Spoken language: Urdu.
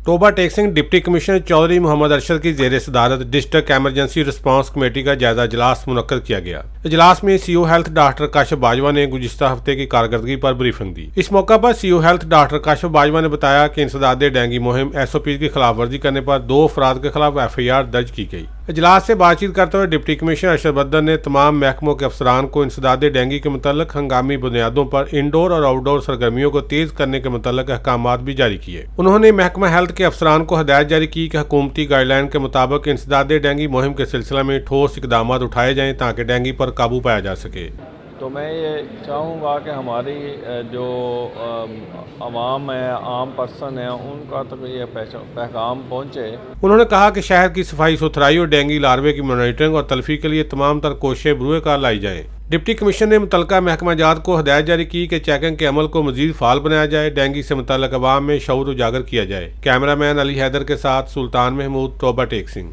توبہ ٹیک سنگھ ڈپٹی کمشنر چودھری محمد ارشد کی زیر صدارت ڈسٹرکٹ ایمرجنسی رسپانس کمیٹی کا جائزہ اجلاس منعقد کیا گیا۔ اجلاس میں C O health doctor Kashif Bajwa نے گزشتہ ہفتے کی کارکردگی پر بریفنگ دی۔ اس موقع پر C O health doctor Kashif Bajwa نے بتایا کہ انسداد ڈینگی مہم SOPs کی خلاف ورزی کرنے پر 2 افراد کے خلاف FIR درج کی گئی۔ اجلاس سے بات چیت کرتے ہوئے ڈپٹی کمشنر ارشد بدر نے تمام محکموں کے افسران کو انسداد ڈینگی کے متعلق ہنگامی بنیادوں پر انڈور اور آؤٹ ڈور سرگرمیوں کو تیز کرنے کے متعلق احکامات بھی جاری کیے۔ انہوں نے محکمہ ہیلتھ کے افسران کو ہدایت جاری کی کہ حکومتی گائیڈ لائن کے مطابق انسداد ڈینگی مہم کے سلسلہ میں ٹھوس اقدامات اٹھائے جائیں تاکہ ڈینگی پر قابو پایا جا سکے۔ تو میں یہ چاہوں گا کہ ہماری جو عوام ہے، عام پرسن ہے، ان کا تک یہ پیغام پہنچے۔ انہوں نے کہا کہ شہر کی صفائی ستھرائی اور ڈینگی لاروے کی مانیٹرنگ اور تلفی کے لیے تمام تر کوششیں بروئے کار لائی جائیں۔ ڈپٹی کمشنر نے متعلقہ محکمہ جات کو ہدایت جاری کی کہ چیکنگ کے عمل کو مزید فعال بنایا جائے، ڈینگی سے متعلق عوام میں شعور اجاگر کیا جائے۔ کیمرہ مین علی حیدر کے ساتھ سلطان محمود، توبہ ٹیک سنگھ۔